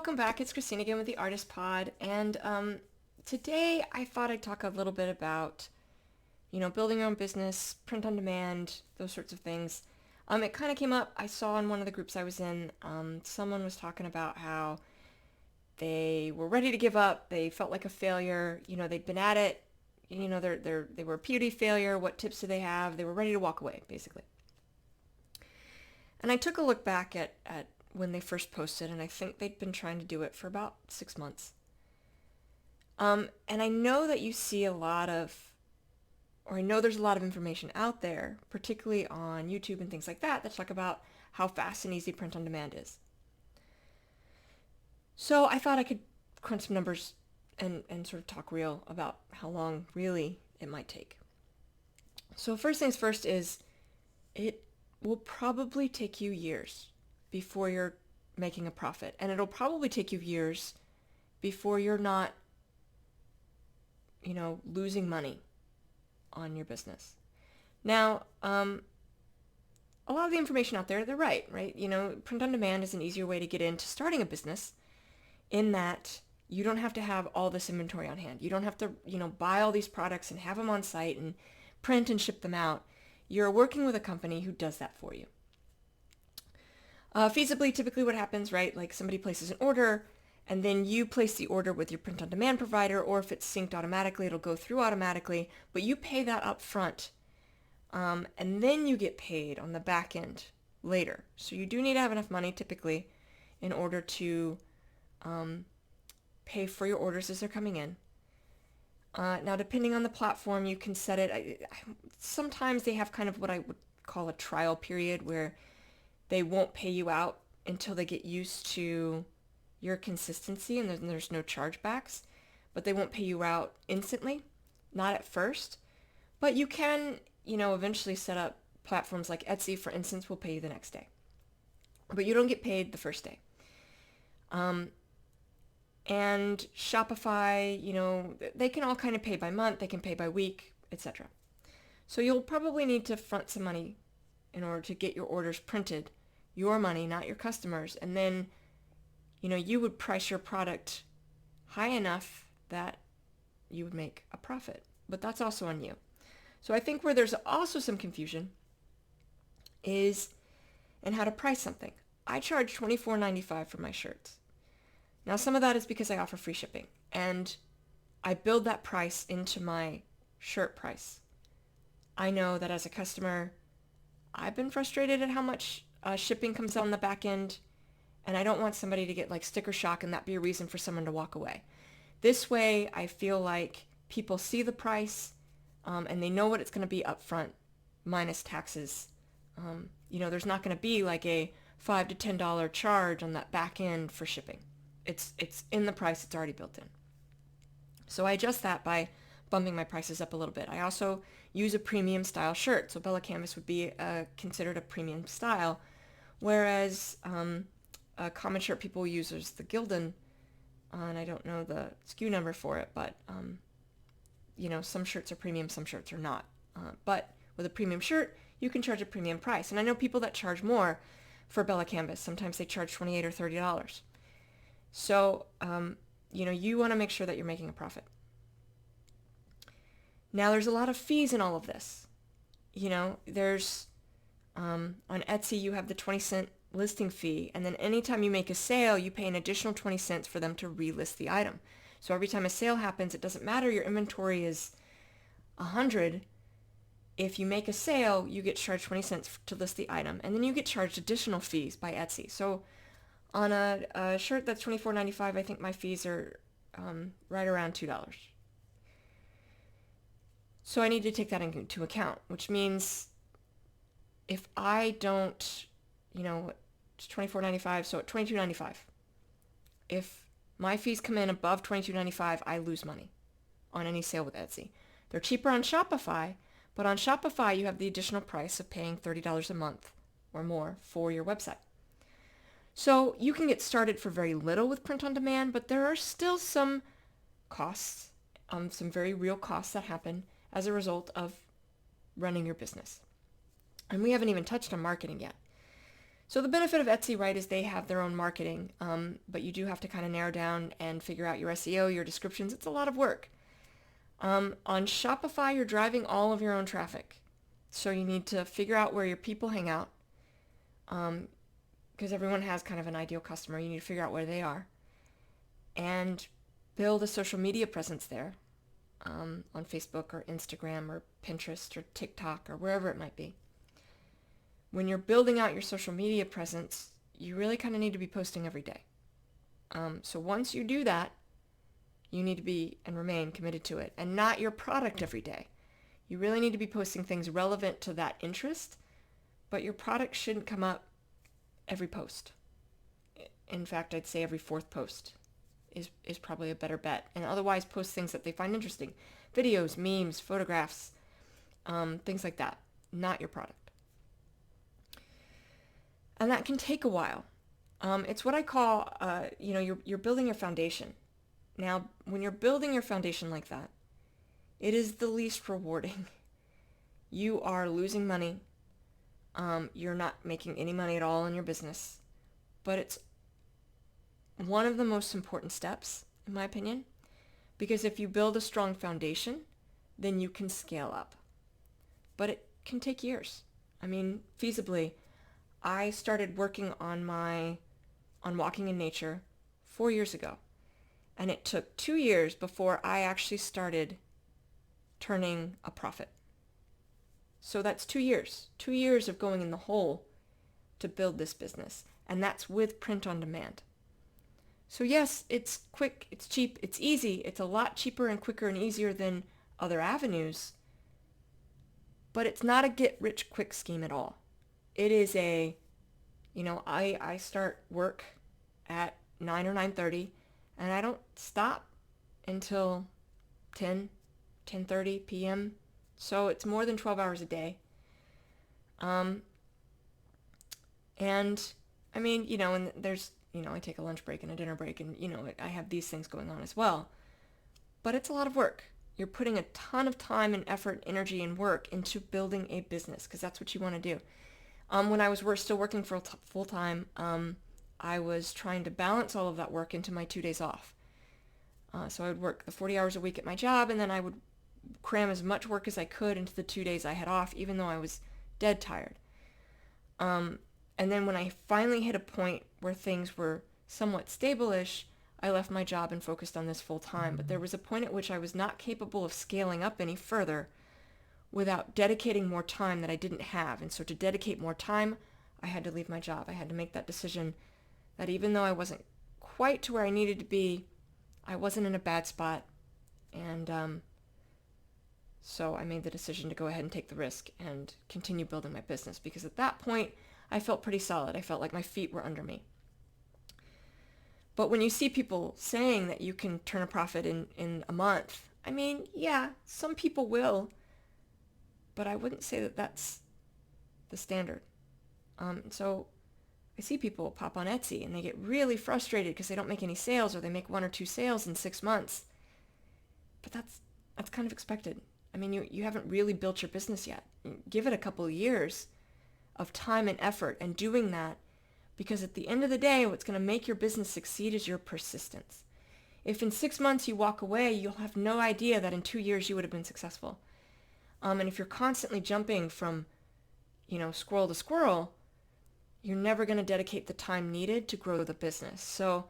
welcome back. It's Christine again with the Artist Pod, and today I thought I'd talk a little bit about, building your own business, print on demand, those sorts of things. It kind of came up. I saw in one of the groups I was in, someone was talking about how they were ready to give up. They felt like a failure. They'd been at it. They were a puny failure. What tips do they have? They were ready to walk away, basically. And I took a look back at when they first posted, and I think they'd been trying to do it for about 6 months. And I know that you see I know there's a lot of information out there, particularly on YouTube and things like that talk about how fast and easy print on demand is. So I thought I could crunch some numbers and sort of talk real about how long really it might take. So first things first is it will probably take you years before you're making a profit. And it'll probably take you years before you're not, losing money on your business. Now, a lot of the information out there, they're right? Print on demand is an easier way to get into starting a business in that you don't have to have all this inventory on hand. You don't have to, buy all these products and have them on site and print and ship them out. You're working with a company who does that for you. Feasibly, typically what happens, right? Like somebody places an order and then you place the order with your print on demand provider, or if it's synced automatically, it'll go through automatically, but you pay that up front. And then you get paid on the back end later. So you do need to have enough money typically in order to pay for your orders as they're coming in. Now, depending on the platform, you can set it. Sometimes they have kind of what I would call a trial period where they won't pay you out until they get used to your consistency and there's no chargebacks, but they won't pay you out instantly, not at first. But you can, eventually set up platforms like Etsy, for instance, will pay you the next day. But you don't get paid the first day. And Shopify, they can all kind of pay by month, they can pay by week, etc. So you'll probably need to front some money in order to get your orders printed, your money, not your customers. And then, you would price your product high enough that you would make a profit. But that's also on you. So I think where there's also some confusion is in how to price something. I charge $24.95 for my shirts. Now, some of that is because I offer free shipping, and I build that price into my shirt price. I know that as a customer, I've been frustrated at how much shipping comes on the back end, and I don't want somebody to get like sticker shock and that be a reason for someone to walk away. This way, I feel like people see the price, and they know what it's going to be up front, minus taxes. There's not going to be like a $5 to $10 charge on that back end for shipping. It's in the price. It's already built in. So I adjust that by bumping my prices up a little bit. I also use a premium style shirt. So Bella Canvas would be considered a premium style, whereas a common shirt people use is the Gildan, and I don't know the SKU number for it, but some shirts are premium, some shirts are not. But with a premium shirt, you can charge a premium price. And I know people that charge more for Bella Canvas. Sometimes they charge $28 or $30. So, you want to make sure that you're making a profit. Now, there's a lot of fees in all of this. There's, on Etsy, you have the 20-cent listing fee, and then anytime you make a sale, you pay an additional 20 cents for them to relist the item. So every time a sale happens, it doesn't matter your inventory is 100. If you make a sale, you get charged 20 cents to list the item, and then you get charged additional fees by Etsy. So on a shirt that's $24.95, I think my fees are right around $2. So I need to take that into account, which means if I don't, it's $24.95, so at $22.95, if my fees come in above $22.95, I lose money on any sale with Etsy. They're cheaper on Shopify, but on Shopify you have the additional price of paying $30 a month or more for your website. So you can get started for very little with print on demand, but there are still some costs, some very real costs that happen as a result of running your business. And we haven't even touched on marketing yet. So the benefit of Etsy, right, is they have their own marketing, but you do have to kind of narrow down and figure out your SEO, your descriptions. It's a lot of work. On Shopify, you're driving all of your own traffic. So you need to figure out where your people hang out, because everyone has kind of an ideal customer. You need to figure out where they are and build a social media presence there, on Facebook or Instagram or Pinterest or TikTok or wherever it might be. When you're building out your social media presence, you really kind of need to be posting every day. So once you do that, you need to be and remain committed to it, and not your product every day. You really need to be posting things relevant to that interest, but your product shouldn't come up every post. In fact, I'd say every fourth post is probably a better bet. And otherwise, post things that they find interesting. Videos, memes, photographs, things like that. Not your product. And that can take a while. It's what I call, you're building your foundation. Now, when you're building your foundation like that, it is the least rewarding. You are losing money. You're not making any money at all in your business. But it's one of the most important steps, in my opinion, because if you build a strong foundation, then you can scale up. But it can take years. I mean, feasibly, I started working on walking in nature 4 years ago. And it took 2 years before I actually started turning a profit. So that's 2 years. 2 years of going in the hole to build this business. And that's with print on demand. So yes, it's quick, it's cheap, it's easy. It's a lot cheaper and quicker and easier than other avenues. But it's not a get-rich-quick scheme at all. It is I start work at 9 or 9:30, and I don't stop until 10:30 p.m. So it's more than 12 hours a day. And I mean, and there's, I take a lunch break and a dinner break, and, I have these things going on as well. But it's a lot of work. You're putting a ton of time and effort, energy, and work into building a business, because that's what you want to do. When I was still working full time, I was trying to balance all of that work into my 2 days off. So I would work the 40 hours a week at my job, and then I would cram as much work as I could into the 2 days I had off, even though I was dead tired. And then when I finally hit a point where things were somewhat stable-ish, I left my job and focused on this full time. But there was a point at which I was not capable of scaling up any further without dedicating more time that I didn't have. And so to dedicate more time, I had to leave my job. I had to make that decision that even though I wasn't quite to where I needed to be, I wasn't in a bad spot. And so I made the decision to go ahead and take the risk and continue building my business, because at that point, I felt pretty solid. I felt like my feet were under me. But when you see people saying that you can turn a profit in a month, I mean, yeah, some people will, but I wouldn't say that that's the standard. So I see people pop on Etsy and they get really frustrated because they don't make any sales, or they make 1 or 2 sales in 6 months. But that's kind of expected. I mean, you haven't really built your business yet. Give it a couple of years of time and effort and doing that, because at the end of the day, what's going to make your business succeed is your persistence. If in 6 months you walk away, you'll have no idea that in 2 years you would have been successful. And if you're constantly jumping from, squirrel to squirrel, you're never going to dedicate the time needed to grow the business. So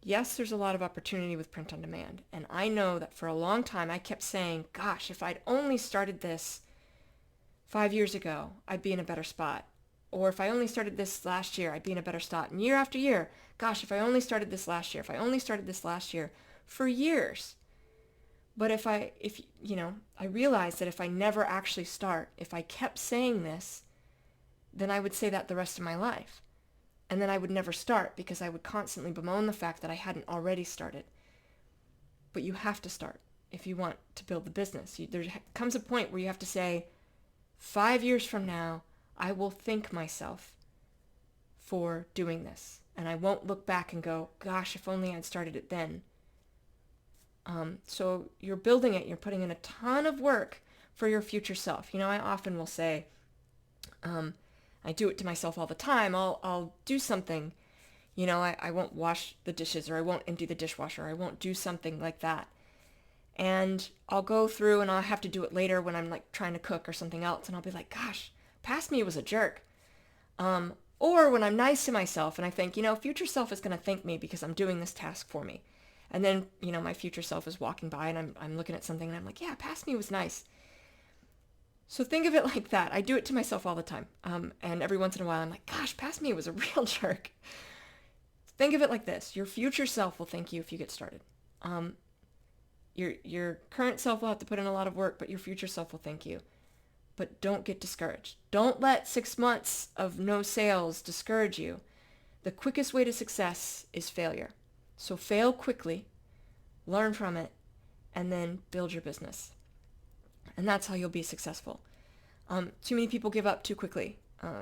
yes, there's a lot of opportunity with print on demand. And I know that for a long time, I kept saying, gosh, if I'd only started this 5 years ago, I'd be in a better spot. Or if I only started this last year, I'd be in a better spot. And year after year, gosh, if I only started this last year, for years. But I realized that if I never actually start, if I kept saying this, then I would say that the rest of my life. And then I would never start, because I would constantly bemoan the fact that I hadn't already started. But you have to start if you want to build the business. There comes a point where you have to say, 5 years from now, I will thank myself for doing this. And I won't look back and go, gosh, if only I'd started it then. So you're building it. You're putting in a ton of work for your future self. I often will say, I do it to myself all the time. I'll do something, I won't wash the dishes, or I won't empty the dishwasher. I won't do something like that. And I'll go through and I'll have to do it later when I'm like trying to cook or something else. And I'll be like, gosh, past me was a jerk. Or when I'm nice to myself and I think, future self is going to thank me because I'm doing this task for me. And then, my future self is walking by and I'm looking at something and I'm like, yeah, past me was nice. So think of it like that. I do it to myself all the time. And every once in a while I'm like, gosh, past me was a real jerk. Think of it like this. Your future self will thank you if you get started. Your current self will have to put in a lot of work, but your future self will thank you. But don't get discouraged. Don't let 6 months of no sales discourage you. The quickest way to success is failure. So fail quickly, learn from it, and then build your business. And that's how you'll be successful. Too many people give up too quickly.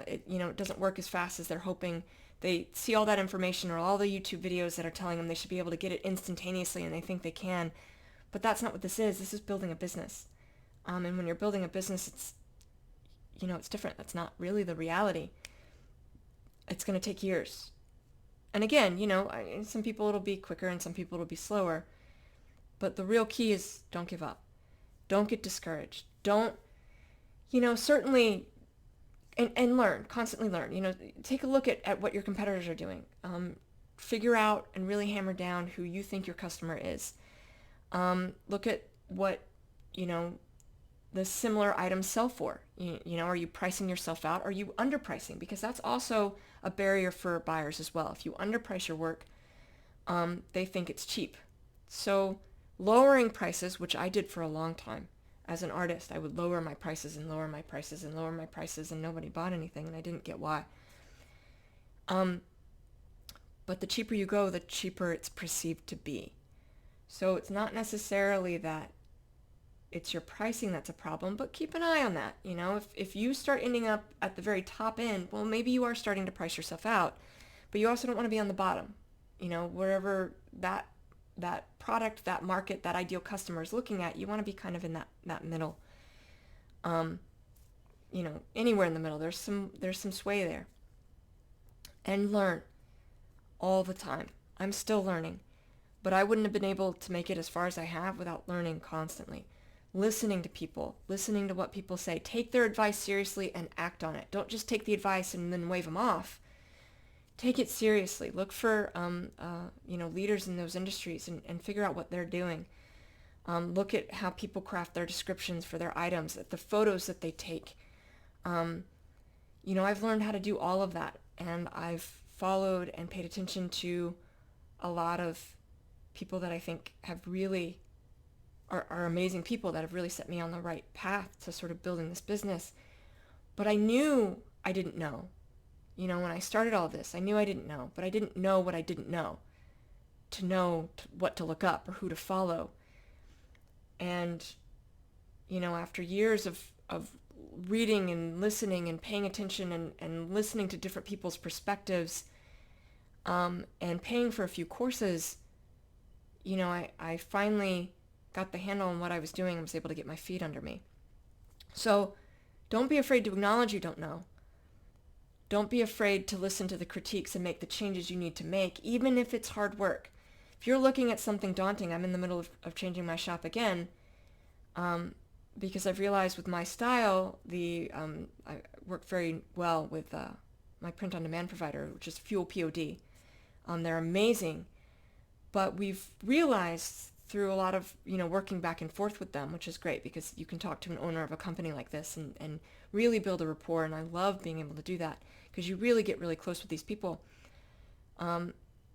It doesn't work as fast as they're hoping. They see all that information or all the YouTube videos that are telling them they should be able to get it instantaneously and they think they can. But that's not what this is. This is building a business. And when you're building a business, it's different. That's not really the reality. It's going to take years. And again, some people it'll be quicker and some people it'll be slower. But the real key is don't give up. Don't get discouraged. Don't, certainly, and learn, constantly learn. Take a look at what your competitors are doing. Figure out and really hammer down who you think your customer is. Look at what, the similar items sell for. Are you pricing yourself out? Are you underpricing? Because that's also a barrier for buyers as well. If you underprice your work, they think it's cheap. So lowering prices, which I did for a long time as an artist, I would lower my prices and lower my prices and lower my prices, and nobody bought anything, and I didn't get why. But the cheaper you go, the cheaper it's perceived to be. So it's not necessarily that it's your pricing that's a problem, but keep an eye on that. If you start ending up at the very top end, well, maybe you are starting to price yourself out, but you also don't want to be on the bottom. Wherever that product, that market, that ideal customer is looking at, you want to be kind of in that middle. Anywhere in the middle. There's some sway there. And learn all the time. I'm still learning, but I wouldn't have been able to make it as far as I have without learning constantly. Listening to people, listening to what people say. Take their advice seriously and act on it. Don't just take the advice and then wave them off. Take it seriously. Look for leaders in those industries and figure out what they're doing. Look at how people craft their descriptions for their items, at the photos that they take. I've learned how to do all of that, and I've followed and paid attention to a lot of people that I think have really are amazing people that have really set me on the right path to sort of building this business. But I knew I didn't know. When I started all this, I knew I didn't know, but I didn't know what I didn't know to know what to look up or who to follow. And, after years of reading and listening and paying attention and listening to different people's perspectives, and paying for a few courses, I finally got the handle on what I was doing and was able to get my feet under me. So don't be afraid to acknowledge you don't know. Don't be afraid to listen to the critiques and make the changes you need to make, even if it's hard work. If you're looking at something daunting, I'm in the middle of changing my shop again, because I've realized with my style, I work very well with my print-on-demand provider, which is Fuel POD. They're amazing, but we've realized through a lot of working back and forth with them, which is great because you can talk to an owner of a company like this and really build a rapport, and I love being able to do that because you really get really close with these people,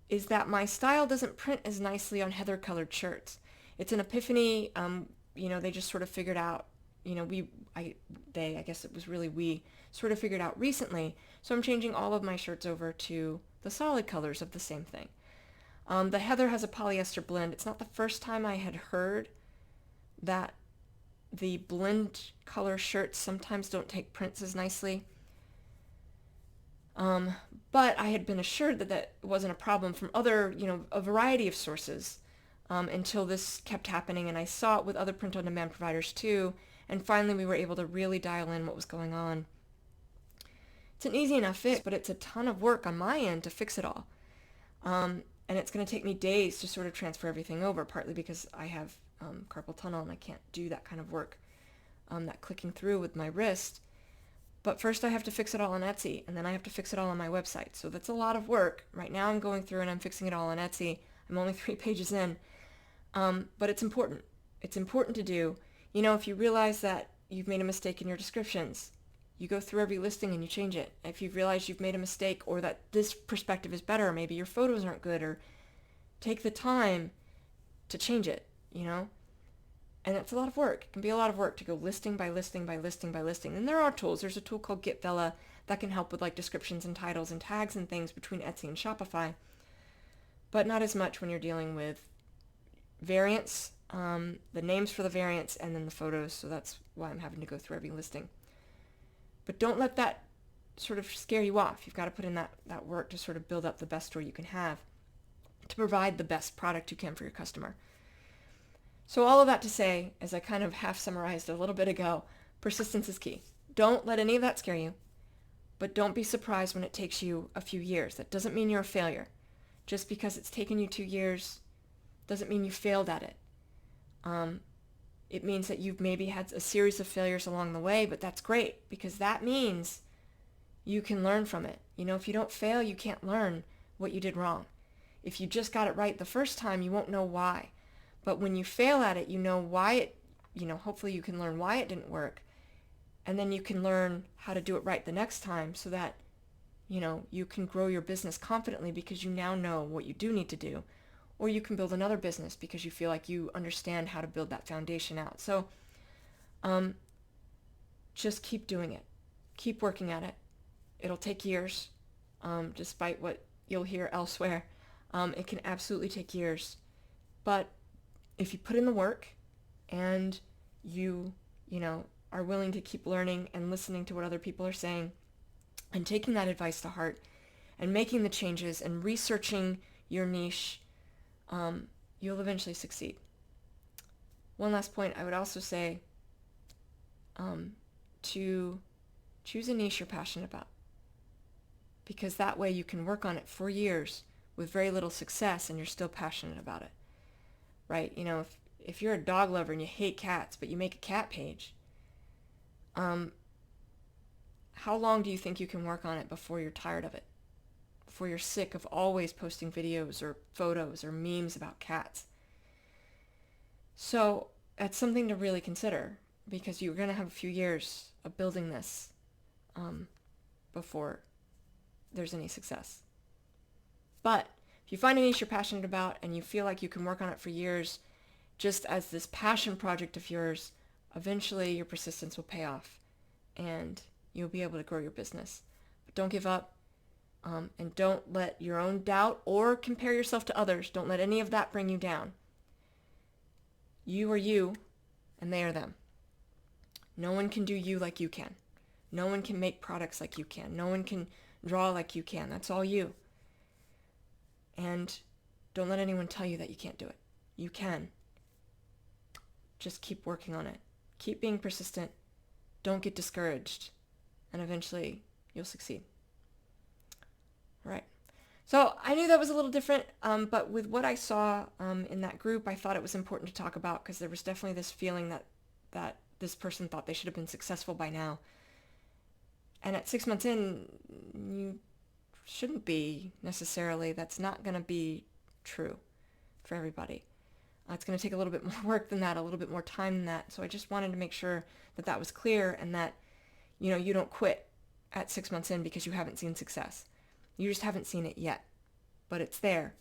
is that my style doesn't print as nicely on heather colored shirts. It's an epiphany. They just sort of figured out, I guess it was really we sort of figured out recently. So I'm changing all of my shirts over to the solid colors of the same thing. The heather has a polyester blend. It's not the first time I had heard that the blend color shirts sometimes don't take prints as nicely. But I had been assured that wasn't a problem from other, a variety of sources, until this kept happening. And I saw it with other print-on-demand providers too. And finally we were able to really dial in what was going on. It's an easy enough fix, but it's a ton of work on my end to fix it all. And it's going to take me days to sort of transfer everything over, partly because I have carpal tunnel and I can't do that kind of work, that clicking through with my wrist. But first I have to fix it all on Etsy, and then I have to fix it all on my website. So that's a lot of work. Right now I'm going through and I'm fixing it all on Etsy. I'm only 3 pages in. But it's important. It's important to do. You know, if you realize that you've made a mistake in your descriptions, you go through every listing and you change it. If you've realized you've made a mistake or that this perspective is better, or maybe your photos aren't good, or take the time to change it, you know? And it's a lot of work. It can be a lot of work to go listing by listing by listing by listing. And there are tools. There's a tool called GetVella that can help with like descriptions and titles and tags and things between Etsy and Shopify. But not as much when you're dealing with variants, the names for the variants, and then the photos. So that's why I'm having to go through every listing. But don't let that sort of scare you off. You've got to put in that work to sort of build up the best store you can have, to provide the best product you can for your customer. So all of that to say, as I kind of half summarized a little bit ago, persistence is key. Don't let any of that scare you, but don't be surprised when it takes you a few years. That doesn't mean you're a failure. Just because it's taken you 2 years doesn't mean you failed at it. It means that you've maybe had a series of failures along the way, but that's great because that means you can learn from it. You know, if you don't fail, you can't learn what you did wrong. If you just got it right the first time, you won't know why. But when you fail at it, you know why it, hopefully you can learn why it didn't work. And then you can learn how to do it right the next time so that, you can grow your business confidently because you now know what you do need to do. Or you can build another business because you feel like you understand how to build that foundation out. So just keep doing it. Keep working at it. It'll take years, despite what you'll hear elsewhere. It can absolutely take years. But if you put in the work and you are willing to keep learning and listening to what other people are saying and taking that advice to heart and making the changes and researching your niche, you'll eventually succeed. One last point I would also say, to choose a niche you're passionate about, because that way you can work on it for years with very little success and you're still passionate about it, right? If you're a dog lover and you hate cats, but you make a cat page, how long do you think you can work on it before you're tired of it? Before you're sick of always posting videos or photos or memes about cats? So that's something to really consider, because you're going to have a few years of building this before there's any success. But if you find a niche you're passionate about and you feel like you can work on it for years, just as this passion project of yours, eventually your persistence will pay off and you'll be able to grow your business. But don't give up, and don't let your own doubt or compare yourself to others. Don't let any of that bring you down. You are you and they are them. No one can do you like you can. No one can make products like you can. No one can draw like you can. That's all you. And don't let anyone tell you that you can't do it. You can. Just keep working on it. Keep being persistent. Don't get discouraged. And eventually you'll succeed. All right. So I knew that was a little different, but with what I saw in that group, I thought it was important to talk about, because there was definitely this feeling that this person thought they should have been successful by now. And at 6 months in, you shouldn't be necessarily. That's not going to be true for everybody. It's going to take a little bit more work than that, a little bit more time than that. So I just wanted to make sure that that was clear, and that, you don't quit at 6 months in because you haven't seen success. You just haven't seen it yet, but it's there.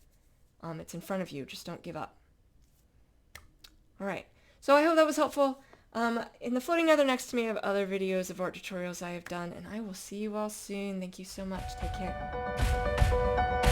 It's in front of you. Just don't give up. All right. So I hope that was helpful. In the floating nether next to me, I have other videos of art tutorials I have done, and I will see you all soon. Thank you so much. Take care.